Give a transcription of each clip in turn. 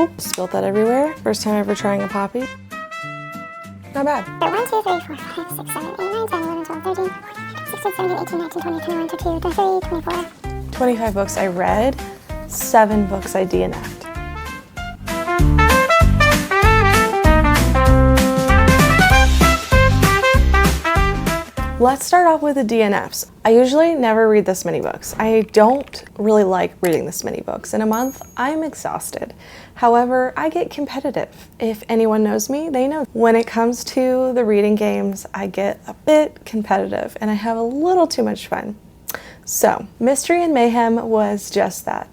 Oh, spilled that everywhere. First time ever trying a poppy. Not bad. 1, 2, 3, 4, 5, 6, 7, 8, 9, 10, 11, 12, 13, 14, 16, 17, 18, 19, 20, 21, 22, 23, 24. 25 books I read, 7 books I DNF'd. Let's start off with the DNFs. I usually never read this many books. I don't really like reading this many books. In a month, I'm exhausted. However, I get competitive. If anyone knows me, they know. When it comes to the reading games, I get a bit competitive and I have a little too much fun. So, Mystery&MAYhem was just that.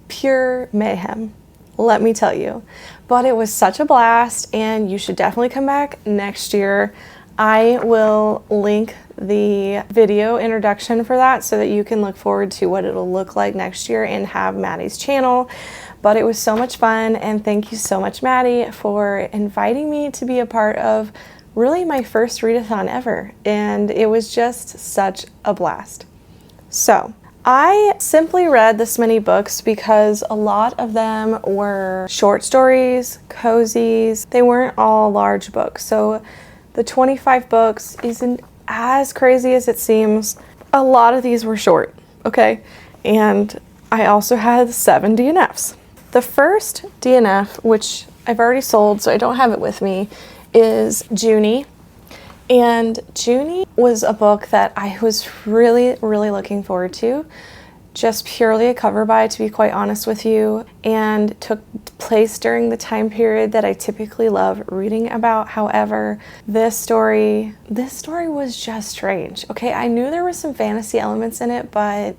Pure mayhem, let me tell you. But it was such a blast and you should definitely come back next year. I will link the video introduction for that so that you can look forward to what it'll look like next year and have Maddie's channel. But it was so much fun, and thank you so much, Maddie, for inviting me to be a part of really my first readathon ever. And it was just such a blast. So I simply read this many books because a lot of them were short stories, cozies. They weren't all large books. So the 25 books isn't as crazy as it seems. A lot of these were short, okay? And I also had 7 DNFs. The first DNF, which I've already sold, so I don't have it with me, is Junie. And Junie was a book that I was really, really looking forward to. Just purely a cover buy, to be quite honest with you, and took place during the time period that I typically love reading about. However, this story was just strange. Okay, I knew there were some fantasy elements in it, but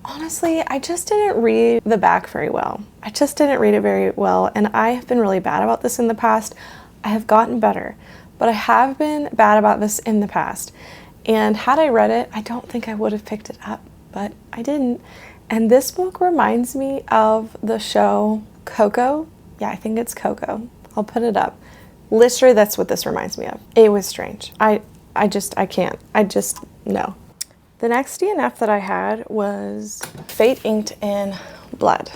honestly, I just didn't read the back very well. I just didn't read it very well, and I have been really bad about this in the past. I have gotten better, but I have been bad about this in the past. And had I read it, I don't think I would have picked it up. But I didn't. And this book reminds me of the show Coco. Yeah, I think it's Coco. I'll put it up. Literally, that's what this reminds me of. It was strange. I can't. No. The next DNF that I had was Fate Inked in Blood.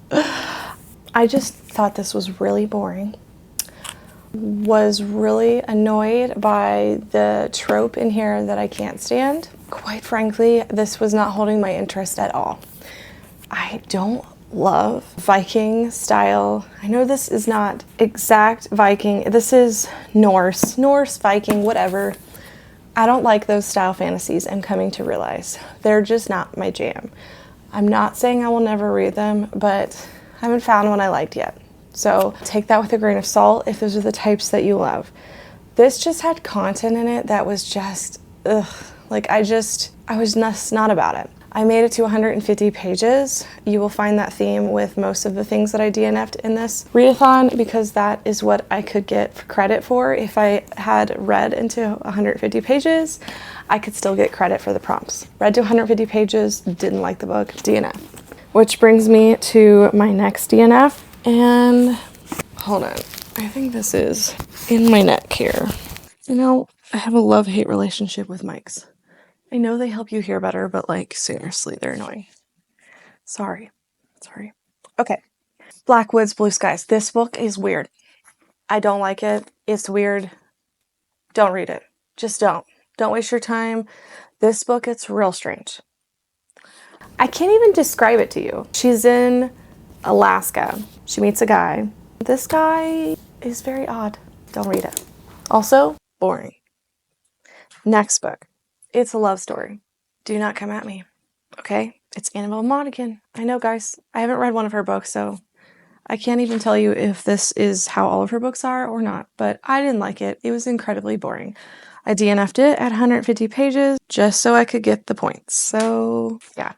I just thought this was really boring. Was really annoyed by the trope in here that I can't stand. Quite frankly, this was not holding my interest at all. I don't love Viking style. I know this is not exact Viking. This is Norse, Viking, whatever. I don't like those style fantasies, I'm coming to realize. They're just not my jam. I'm not saying I will never read them, but I haven't found one I liked yet. So take that with a grain of salt if those are the types that you love. This just had content in it that was just, ugh. Like I was not about it. I made it to 150 pages. You will find that theme with most of the things that I DNF'd in this readathon because that is what I could get credit for. If I had read into 150 pages, I could still get credit for the prompts. Read to 150 pages, didn't like the book, DNF. Which brings me to my next DNF. And hold on, I think this is in my neck here. You know, I have a love-hate relationship with mics. I know they help you hear better, but like, seriously, they're annoying. Sorry. Okay. Blackwoods, Blue Skies. This book is weird. I don't like it. It's weird. Don't read it. Just don't. Don't waste your time. This book, it's real strange. I can't even describe it to you. She's in Alaska. She meets a guy. This guy is very odd. Don't read it. Also, boring. Next book. It's a love story. Do not come at me, okay? It's Annabelle Monaghan. I know, guys. I haven't read one of her books, so I can't even tell you if this is how all of her books are or not, but I didn't like it. It was incredibly boring. I DNF'd it at 150 pages just so I could get the points. So, yeah.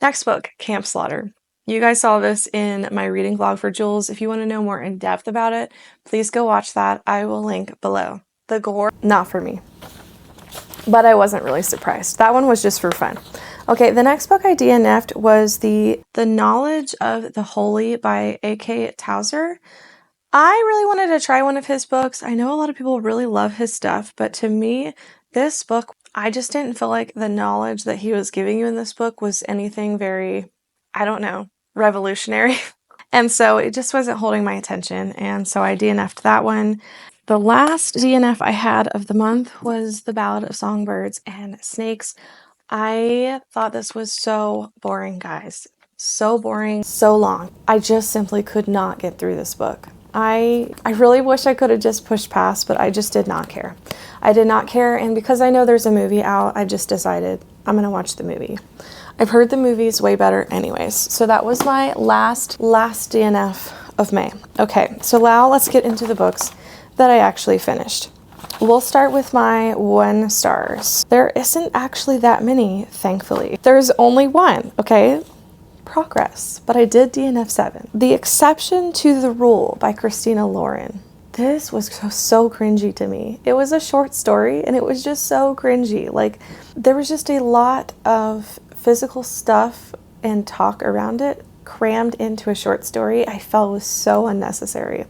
Next book, Camp Slaughter. You guys saw this in my reading vlog for Jules. If you want to know more in depth about it, please go watch that. I will link below. The gore, not for me. But I wasn't really surprised. That one was just for fun. Okay, the next book I DNF'd was The Knowledge of the Holy by A.K. Towser. I really wanted to try one of his books. I know a lot of people really love his stuff, but to me, this book, I just didn't feel like the knowledge that he was giving you in this book was anything very, I don't know, revolutionary. And so it just wasn't holding my attention. And so I DNF'd that one. The last DNF I had of the month was The Ballad of Songbirds and Snakes. I thought this was so boring, guys. So boring, so long. I just simply could not get through this book. I really wish I could have just pushed past, but I just did not care. I did not care, and because I know there's a movie out, I just decided I'm gonna watch the movie. I've heard the movie's way better anyways. So that was my last DNF of May. Okay, so now let's get into the books that I actually finished. We'll start with my 1 stars. There isn't actually that many, thankfully. There's only one, okay? Progress. But I did DNF 7. The Exception to the Rule by Christina Lauren. This was so cringy to me. It was a short story and it was just so cringy. Like, there was just a lot of physical stuff and talk around it crammed into a short story. I felt was so unnecessary.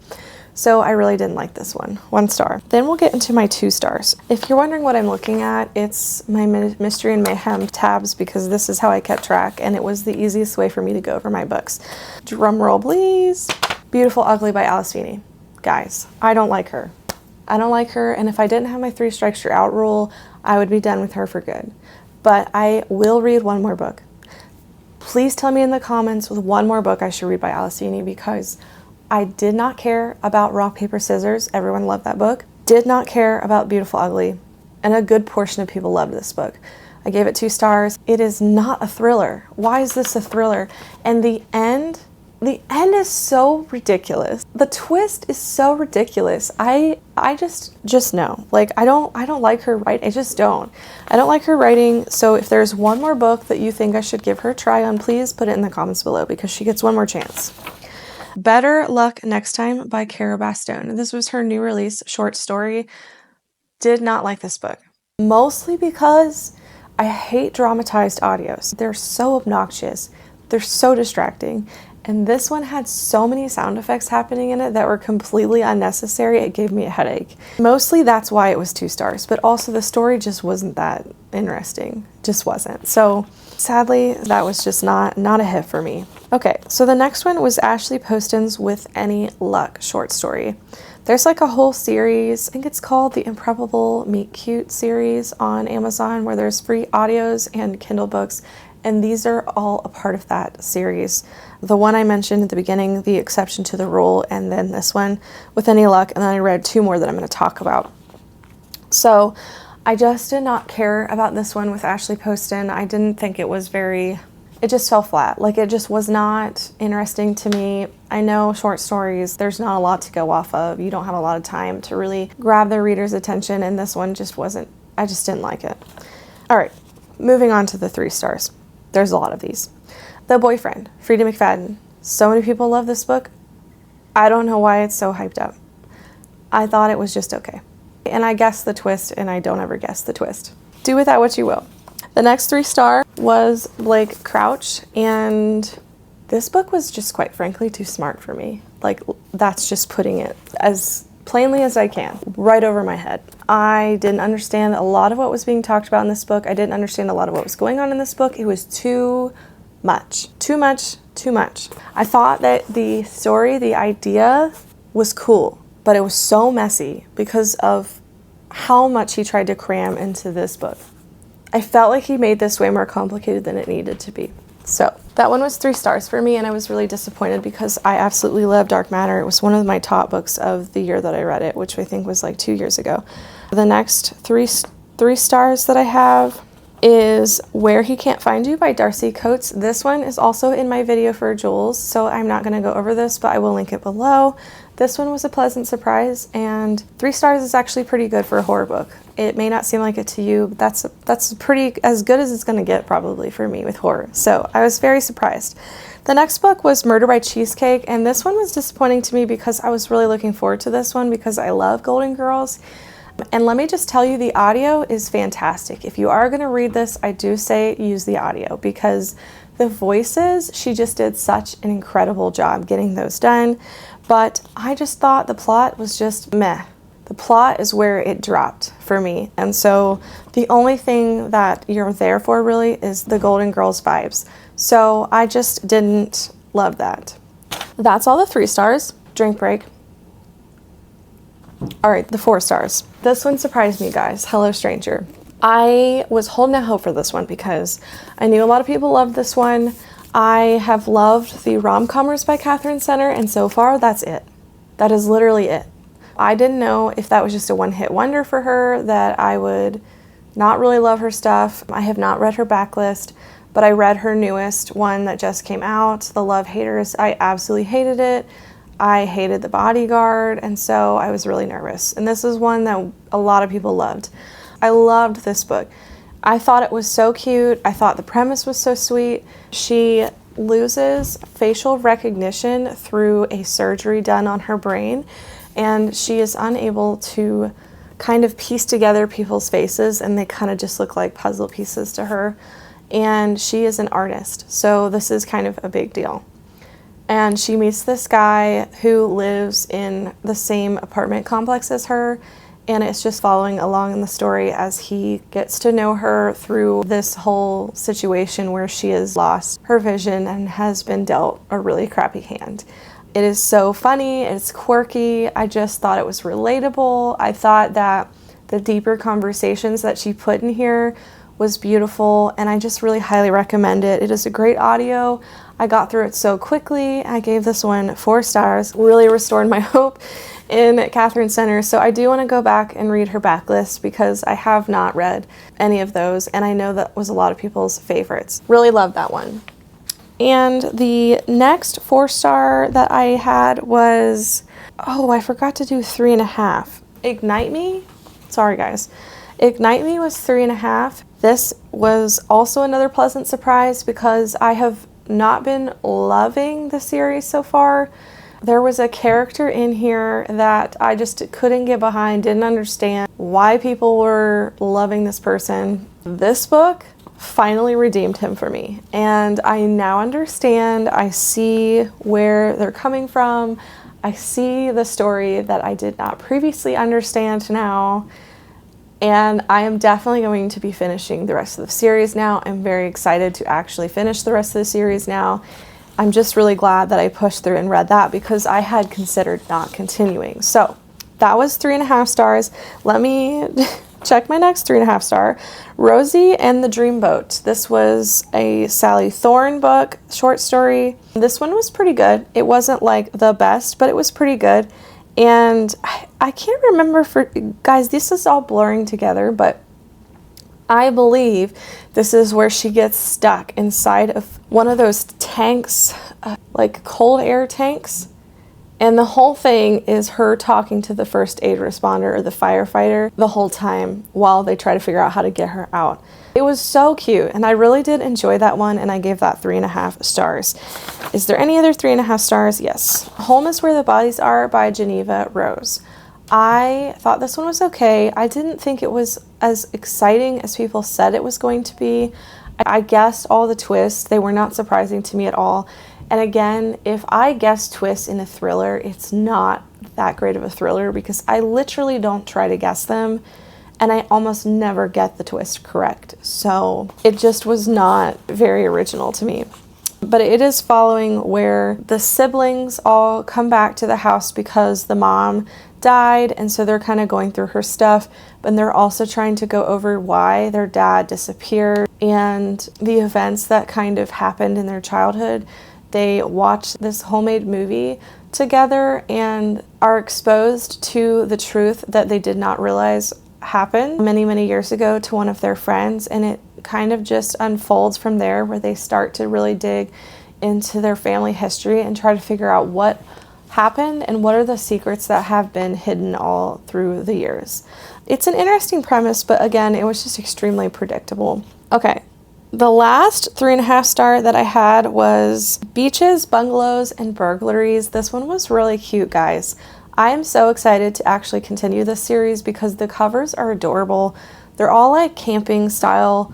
So I really didn't like this one. 1 star. Then we'll get into my 2 stars. If you're wondering what I'm looking at, it's my Mystery and Mayhem tabs because this is how I kept track and it was the easiest way for me to go over my books. Drum roll, please. Beautiful Ugly by Alice Feeney. Guys, I don't like her. I don't like her, and if I didn't have my 3 strikes you're out rule, I would be done with her for good. But I will read 1 more book. Please tell me in the comments with 1 more book I should read by Alice Feeney because I did not care about Rock, Paper, Scissors. Everyone loved that book. Did not care about Beautiful Ugly. And a good portion of people loved this book. I gave it 2 stars. It is not a thriller. Why is this a thriller? And the end is so ridiculous. The twist is so ridiculous. I just know. Like, I don't like her writing. I just don't. I don't like her writing. So if there's 1 more book that you think I should give her a try on, please put it in the comments below because she gets 1 more chance. Better Luck Next Time by Cara Bastone. This was her new release short story. Did not like this book. Mostly because I hate dramatized audios. They're so obnoxious. They're so distracting. And this one had so many sound effects happening in it that were completely unnecessary. It gave me a headache. Mostly that's why it was 2 stars, but also the story just wasn't that interesting. Just wasn't. So sadly, that was just not a hit for me. Okay, so the next one was Ashley Poston's With Any Luck short story. There's like a whole series, I think it's called the Improbable Meet Cute series on Amazon where there's free audios and Kindle books, and these are all a part of that series. The one I mentioned at the beginning, The Exception to the Rule, and then this one, With Any Luck, and then I read 2 more that I'm going to talk about. So I just did not care about this one with Ashley Poston. I didn't think it was it just fell flat. Like, it just was not interesting to me. I know short stories, there's not a lot to go off of. You don't have a lot of time to really grab the reader's attention, and this one just wasn't, I just didn't like it. All right, moving on to the 3 stars. There's a lot of these. The Boyfriend, Frida McFadden. So many people love this book. I don't know why it's so hyped up. I thought it was just okay. And I guessed the twist, and I don't ever guess the twist. Do with that what you will. The next 3 star was Blake Crouch, and this book was just quite frankly too smart for me. Like, that's just putting it as plainly as I can, right over my head. I didn't understand a lot of what was being talked about in this book. I didn't understand a lot of what was going on in this book. It was too much. Too much, too much. I thought that the story, the idea was cool, but it was so messy because of how much he tried to cram into this book. I felt like he made this way more complicated than it needed to be. So that one was 3 stars for me, and I was really disappointed because I absolutely love Dark Matter. It was one of my top books of the year that I read it, which I think was like 2 years ago. The next three stars that I have is Where He Can't Find You by Darcy Coates. This one is also in my video for Jules, so I'm not going to go over this, but I will link it below. This one was a pleasant surprise, and 3 stars is actually pretty good for a horror book. It may not seem like it to you, but that's pretty as good as it's going to get probably for me with horror. So I was very surprised. The next book was Murder by Cheesecake, and this one was disappointing to me because I was really looking forward to this one because I love Golden Girls. And let me just tell you, the audio is fantastic. If you are going to read this, I do say use the audio because the voices, she just did such an incredible job getting those done. But I just thought the plot was just meh. The plot is where it dropped for me. And so the only thing that you're there for really is the Golden Girls vibes. So I just didn't love that. That's all the 3 stars. Drink break. All right, the 4 stars. This one surprised me, guys. Hello, Stranger. I was holding out hope for this one because I knew a lot of people loved this one. I have loved the rom-commers by Catherine Center, and so far, that's it. That is literally it. I didn't know if that was just a one-hit wonder for her, that I would not really love her stuff. I have not read her backlist, but I read her newest one that just came out, The Love Haters. I absolutely hated it. I hated The Bodyguard, and so I was really nervous. And this is one that a lot of people loved. I loved this book. I thought it was so cute. I thought the premise was so sweet. She loses facial recognition through a surgery done on her brain, and she is unable to kind of piece together people's faces, and they kind of just look like puzzle pieces to her. And she is an artist, so this is kind of a big deal. And she meets this guy who lives in the same apartment complex as her, and it's just following along in the story as he gets to know her through this whole situation where she has lost her vision and has been dealt a really crappy hand. It is so funny, it's quirky, I just thought it was relatable. I thought that the deeper conversations that she put in here was beautiful, and I just really highly recommend it. It is a great audio. I got through it so quickly. I gave this one 4 stars. Really restored my hope in Catherine Center. So I do want to go back and read her backlist because I have not read any of those, and I know that was a lot of people's favorites. Really loved that one. And the next 4-star that I had was, oh, I forgot to do 3.5. Ignite Me? Sorry, guys. Ignite Me was 3.5. This was also another pleasant surprise because I have not been loving the series so far. There was a character in here that I just couldn't get behind, didn't understand why people were loving this person. This book finally redeemed him for me, and I now understand. I see where they're coming from. I see the story that I did not previously understand now, and I am definitely going to be finishing the rest of the series now. I'm very excited to actually finish the rest of the series now. I'm just really glad that I pushed through and read that because I had considered not continuing. So that was 3.5 stars. Let me check my next 3.5 star. Rosie and the Dreamboat. This was a Sally Thorne book, short story. This one was pretty good. It wasn't like the best, but it was pretty good. And I can't remember guys, this is all blurring together, but I believe this is where she gets stuck inside of one of those tanks, like cold air tanks. And the whole thing is her talking to the first aid responder or the firefighter the whole time while they try to figure out how to get her out. It was so cute, and I really did enjoy that one, and I gave that 3.5 stars. Is there any other 3.5 stars? Yes. Home is Where the Bodies Are by Geneva Rose. I thought this one was okay. I didn't think it was as exciting as people said it was going to be. I guessed all the twists. They were not surprising to me at all. And again, if I guess twists in a thriller, it's not that great of a thriller because I literally don't try to guess them, and I almost never get the twist correct. So it just was not very original to me. But it is following where the siblings all come back to the house because the mom died, and so they're kind of going through her stuff, but they're also trying to go over why their dad disappeared and the events that kind of happened in their childhood. They watch this homemade movie together and are exposed to the truth that they did not realize happened many, many years ago to one of their friends, and it kind of just unfolds from there where they start to really dig into their family history and try to figure out what happened and what are the secrets that have been hidden all through the years. It's an interesting premise, but again, it was just extremely predictable. Okay. The last 3.5 star that I had was Beaches, Bungalows, and Burglaries. This one was really cute, guys. I am so excited to actually continue this series because the covers are adorable. They're all like camping style,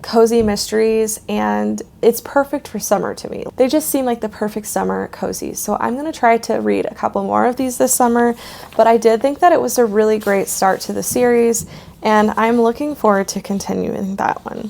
cozy mysteries, and it's perfect for summer to me. They just seem like the perfect summer cozy. So I'm going to try to read a couple more of these this summer, but I did think that it was a really great start to the series, and I'm looking forward to continuing that one.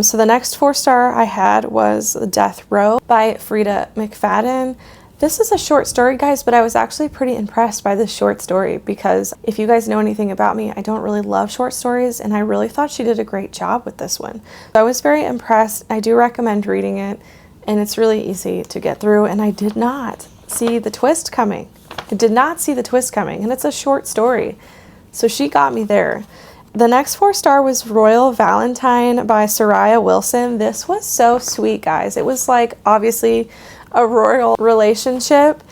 So the next 4 star I had was Death Row by Frida McFadden. This is a short story, guys, but I was actually pretty impressed by this short story because if you guys know anything about me, I don't really love short stories, and I really thought she did a great job with this one. So I was very impressed. I do recommend reading it, and it's really easy to get through, and I did not see the twist coming. I did not see the twist coming, and it's a short story. So she got me there. The next 4-star was Royal Valentine by Soraya Wilson. This was so sweet, guys. It was like obviously a royal relationship,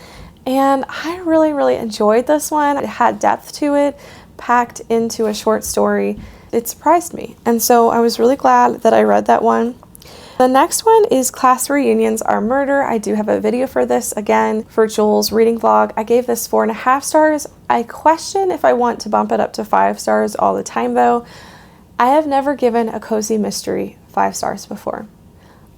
and I really enjoyed this one. It had depth to it, packed into a short story. It surprised me, and so I was really glad that I read that one. The next one is Class Reunions Are Murder. I do have a video for this, again, for Jules' reading vlog. I gave this 4.5 stars. I question if I want to bump it up to 5 stars all the time, though. I have never given a cozy mystery 5 stars before.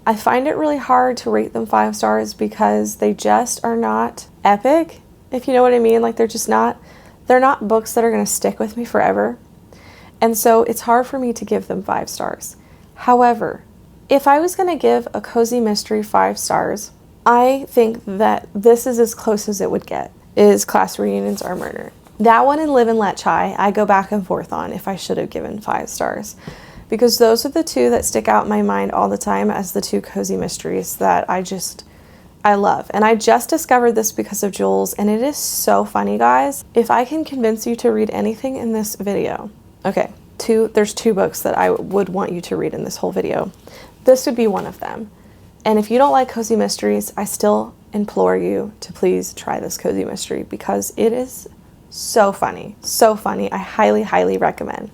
I find it really hard to rate them 5 stars because they just are not epic, if you know what I mean. Like, they're not books that are going to stick with me forever. And so it's hard for me to give them 5 stars. However, if I was going to give a cozy mystery 5 stars, I think that this is as close as it would get, is Class Reunions Are Murder. That one and Live and Let Chai, I go back and forth on if I should have given 5 stars. Because those are the two that stick out in my mind all the time as the 2 cozy mysteries that I love. And I just discovered this because of Jules, and it is so funny, guys. If I can convince you to read anything in this video, okay, there's 2 books that I would want you to read in this whole video. This would be one of them. And if you don't like cozy mysteries, I still implore you to please try this cozy mystery because it is so funny. So funny. I highly recommend.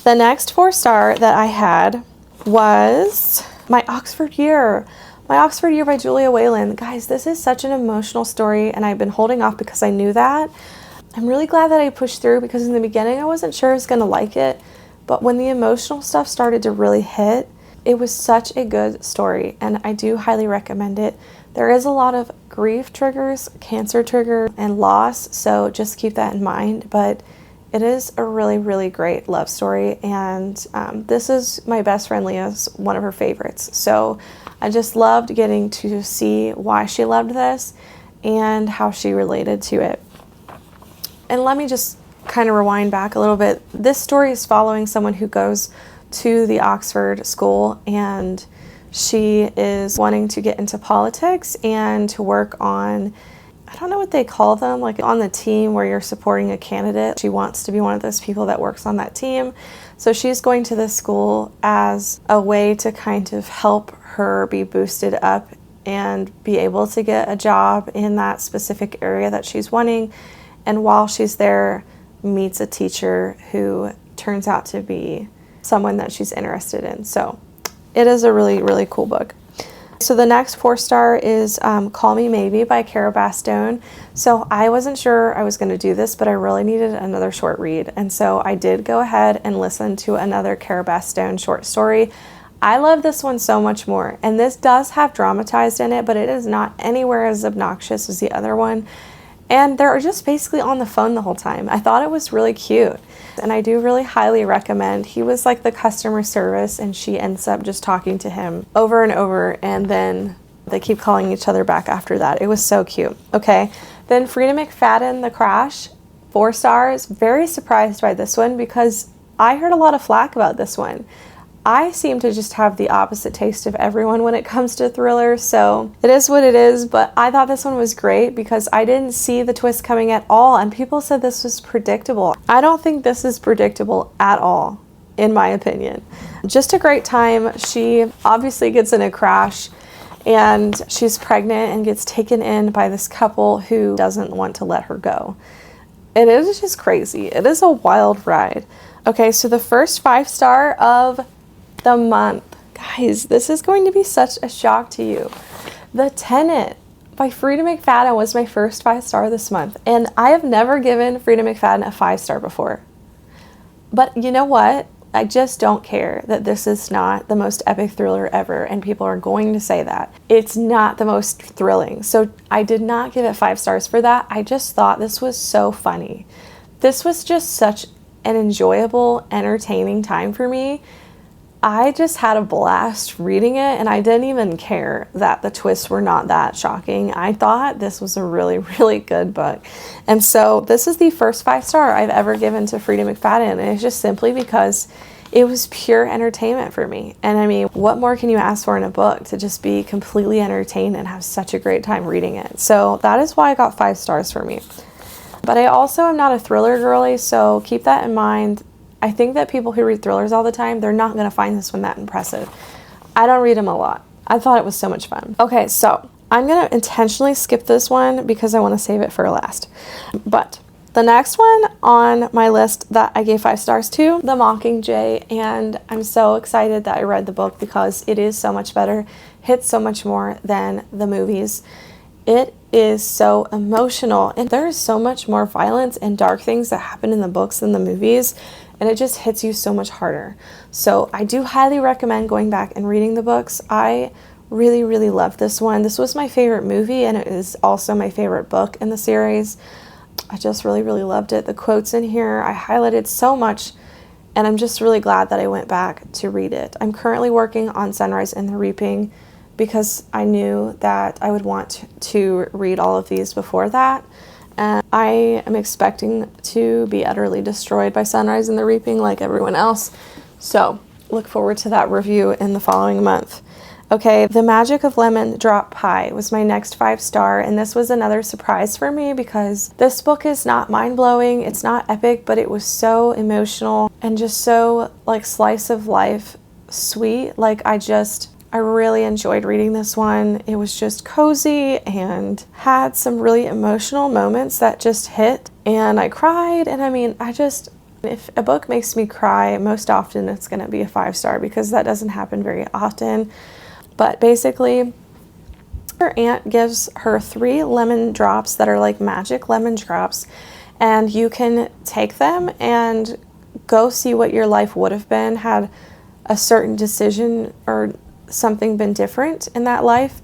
The next 4-star that I had was My Oxford Year. My Oxford Year by Julia Whalen. Guys, this is such an emotional story, and I've been holding off because I knew that. I'm really glad that I pushed through because in the beginning I wasn't sure I was going to like it, but when the emotional stuff started to really hit, it was such a good story, and I do highly recommend it. There is a lot of grief triggers, cancer trigger, and loss, so just keep that in mind, but it is a really great love story, and this is my best friend Leah's one of her favorites. So I just loved getting to see why she loved this and how she related to it. And let me just kind of rewind back a little bit. This story is following someone who goes to the Oxford school, and she is wanting to get into politics and to work on, I don't know what they call them, like on the team where you're supporting a candidate. She wants to be one of those people that works on that team. So she's going to this school as a way to kind of help her be boosted up and be able to get a job in that specific area that she's wanting. And while she's there, meets a teacher who turns out to be someone that she's interested in. So it is a really cool book. So the next 4-star is Call Me Maybe by Cara Bastone. So I wasn't sure I was going to do this, but I really needed another short read. And so I did go ahead and listen to another Cara Bastone short story. I love this one so much more. And this does have dramatized in it, but it is not anywhere as obnoxious as the other one. And they're just basically on the phone the whole time. I thought it was really cute. And I do really highly recommend. He was like the customer service, and she ends up just talking to him over and over, and then they keep calling each other back after that. It was so cute. Okay, then Frida McFadden, The Crash, 4 stars. Very surprised by this one because I heard a lot of flack about this one. I seem to just have the opposite taste of everyone when it comes to thrillers, so it is what it is, but I thought this one was great because I didn't see the twist coming at all, and people said this was predictable. I don't think this is predictable at all, in my opinion. Just a great time. She obviously gets in a crash, and she's pregnant and gets taken in by this couple who doesn't want to let her go. And it is just crazy. It is a wild ride. Okay, so the first 5-star of the month. Guys, this is going to be such a shock to you. The Tenant by Frida McFadden was my first 5-star this month, and I have never given Frida McFadden a 5-star before. But you know what? I just don't care that this is not the most epic thriller ever, and people are going to say that. It's not the most thrilling, so I did not give it 5 stars for that. I just thought this was so funny. This was just such an enjoyable, entertaining time for me. I just had a blast reading it, and I didn't even care that the twists were not that shocking. I thought this was a really, really good book. And so this is the first 5-star I've ever given to Freida McFadden, and it's just simply because it was pure entertainment for me. And I mean, what more can you ask for in a book to just be completely entertained and have such a great time reading it? So that is why I got 5 stars for me. But I also am not a thriller girly, so keep that in mind. I think that people who read thrillers all the time, they're not going to find this one that impressive. I don't read them a lot. I thought it was so much fun. Okay, so I'm going to intentionally skip this one because I want to save it for last. But the next one on my list that I gave 5 stars to, The Mockingjay, and I'm so excited that I read the book because it is so much better, hits so much more than the movies. It is so emotional, and there is so much more violence and dark things that happen in the books than the movies, and it just hits you so much harder. So I do highly recommend going back and reading the books. I really, really loved this one. This was my favorite movie, and it is also my favorite book in the series. I just really, really loved it. The quotes in here, I highlighted so much, and I'm just really glad that I went back to read it. I'm currently working on Sunrise and the Reaping because I knew that I would want to read all of these before that. And I am expecting to be utterly destroyed by Sunrise and the Reaping like everyone else. So look forward to that review in the following month. Okay, The Magic of Lemon Drop Pie was my next 5-star, and this was another surprise for me because this book is not mind-blowing, it's not epic, but it was so emotional and just so like slice of life sweet. Like I really enjoyed reading this one. It was just cozy and had some really emotional moments that just hit, and I cried. And I mean, if a book makes me cry, most often it's going to be a 5-star because that doesn't happen very often. But basically, her aunt gives her 3 lemon drops that are like magic lemon drops, and you can take them and go see what your life would have been had a certain decision or something been different in that life.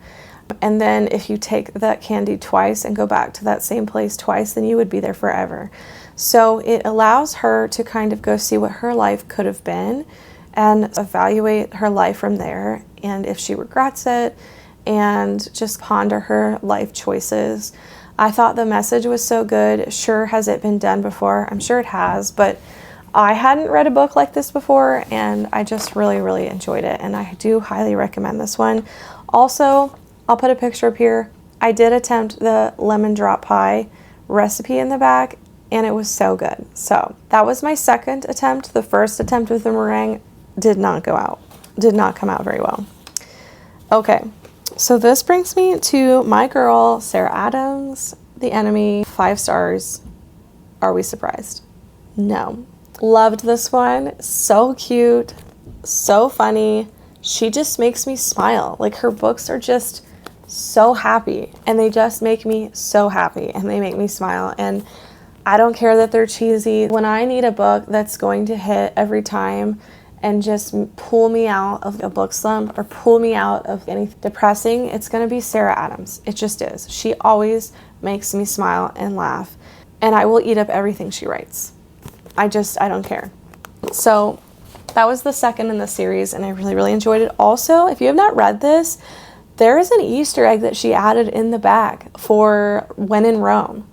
And then if you take that candy twice and go back to that same place twice, then you would be there forever. So it allows her to kind of go see what her life could have been and evaluate her life from there, and if she regrets it, and just ponder her life choices. I thought the message was so good. Sure, has it been done before? I'm sure it has, but I hadn't read a book like this before, and I just really, really enjoyed it, and I do highly recommend this one. Also, I'll put a picture up here. I did attempt the lemon drop pie recipe in the back, and it was so good. So that was my second attempt. The first attempt with the meringue did not come out very well. Okay, so this brings me to my girl, Sarah Adams, The Enemy, 5 stars. Are we surprised? No. Loved this one. So cute, so funny. She just makes me smile. Like, her books are just so happy, and they just make me so happy, and they make me smile. And I don't care that they're cheesy. When I need a book that's going to hit every time and just pull me out of a book slump or pull me out of anything depressing, it's going to be Sarah Adams. It just is. She always makes me smile and laugh, and I will eat up everything she writes. I don't care. So that was the second in the series, and I really, really enjoyed it. Also, if you have not read this, there is an Easter egg that she added in the back for When in Rome.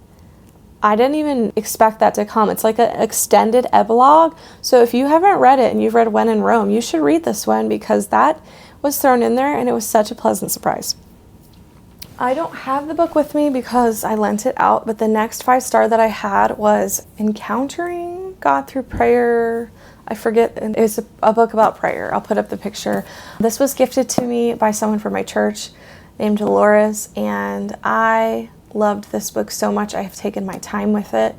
I didn't even expect that to come. It's like an extended epilogue. So if you haven't read it and you've read When in Rome, you should read this one because that was thrown in there, and it was such a pleasant surprise. I don't have the book with me because I lent it out, but the next 5-star that I had was Encountering God Through Prayer. I forget, it's a book about prayer. I'll put up the picture. This was gifted to me by someone from my church named Dolores, and I loved this book so much. I have taken my time with it,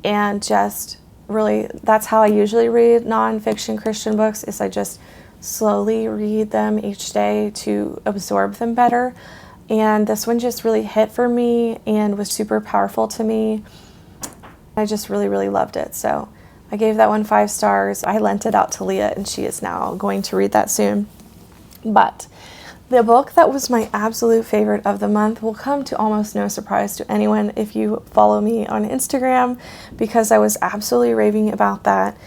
and just really, that's how I usually read nonfiction Christian books, is I just slowly read them each day to absorb them better. And this one just really hit for me and was super powerful to me. I just really, really loved it. So I gave that one 5 stars. I lent it out to Leah, and she is now going to read that soon. But the book that was my absolute favorite of the month will come to almost no surprise to anyone if you follow me on Instagram, because I was absolutely raving about that.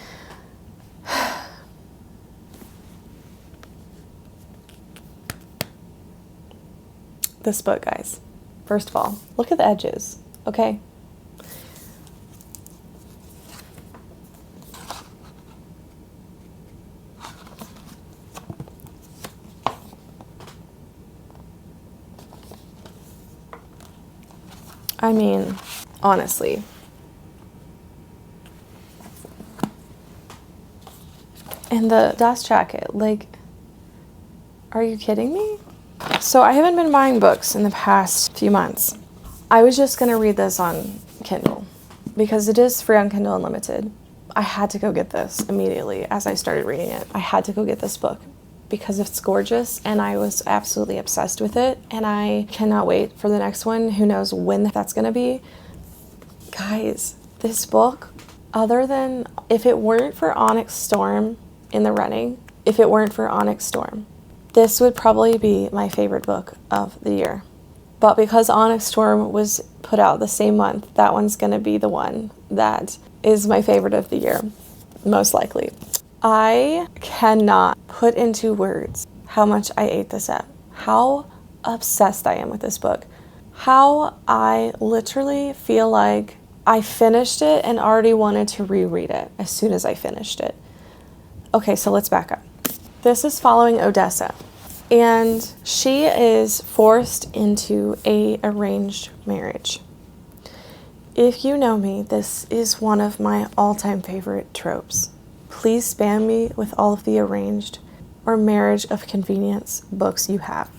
This book, guys. First of all, look at the edges, okay? I mean, honestly. And the dust jacket, like, are you kidding me? So I haven't been buying books in the past few months. I was just gonna read this on Kindle because it is free on Kindle Unlimited. I had to go get this immediately as I started reading it. I had to go get this book because it's gorgeous and I was absolutely obsessed with it and I cannot wait for the next one. Who knows when that's gonna be. Guys, this book, other than, if it weren't for Onyx Storm in the running, if it weren't for Onyx Storm, this would probably be my favorite book of the year. But because Onyx Storm was put out the same month, that one's gonna be the one that is my favorite of the year, most likely. I cannot put into words how much I ate this up, how obsessed I am with this book, how I literally feel like I finished it and already wanted to reread it as soon as I finished it. Okay, so let's back up. This is following Odessa, and she is forced into a arranged marriage. If you know me, this is one of my all-time favorite tropes. Please spam me with all of the arranged or marriage of convenience books you have,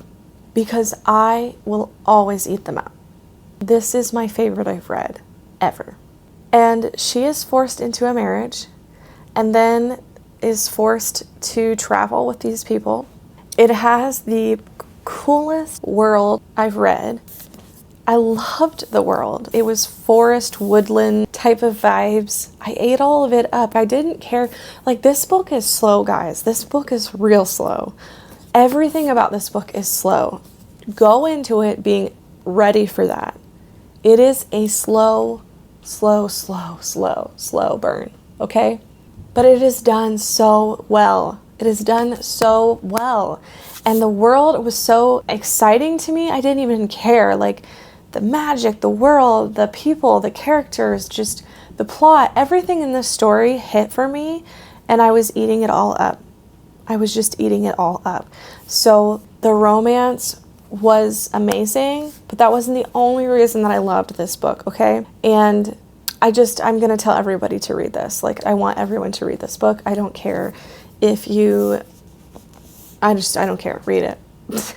because I will always eat them up. This is my favorite I've read ever. And she is forced into a marriage and then is forced to travel with these people. It has the coolest world I've read. I loved the world. It was forest, woodland type of vibes. I ate all of it up. I didn't care. Like, this book is slow, guys. This book is real slow. Everything about this book is slow. Go into it being ready for that. It is a slow burn, okay? But it is done so well. It is done so well. And the world was so exciting to me, I didn't even care. Like, the magic, the world, the people, the characters, just the plot, everything in this story hit for me, and I was eating it all up. I was just eating it all up. So the romance was amazing, but that wasn't the only reason that I loved this book, okay? And I'm going to tell everybody to read this. Like, I want everyone to read this book. I don't care if you, I don't care. Read it.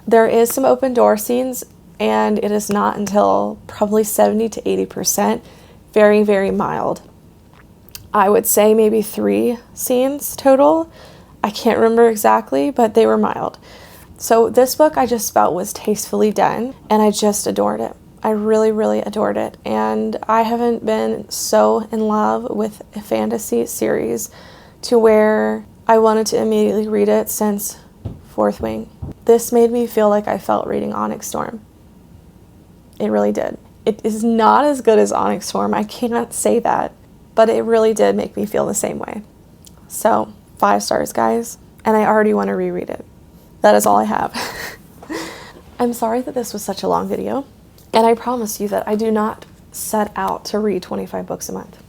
There is some open door scenes, and it is not until probably 70 to 80% very, very mild. I would say maybe 3 scenes total. I can't remember exactly, but they were mild. So this book I just felt was tastefully done, and I just adored it. I really, really adored it. And I haven't been so in love with a fantasy series to where I wanted to immediately read it since Fourth Wing. This made me feel like I felt reading Onyx Storm. It really did. It is not as good as Onyx Storm. I cannot say that, but it really did make me feel the same way. So 5 stars, guys. And I already want to reread it. That is all I have. I'm sorry that this was such a long video. And I promise you that I do not set out to read 25 books a month.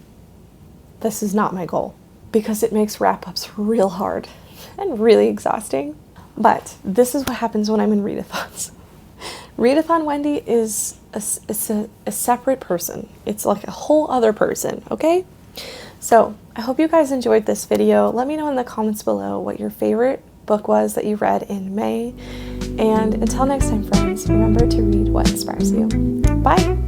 This is not my goal, because it makes wrap-ups real hard and really exhausting. But this is what happens when I'm in readathons. Readathon Wendy is a separate person. It's like a whole other person, okay? So I hope you guys enjoyed this video. Let me know in the comments below what your favorite book was that you read in May. And until next time, friends, remember to read what inspires you. Bye!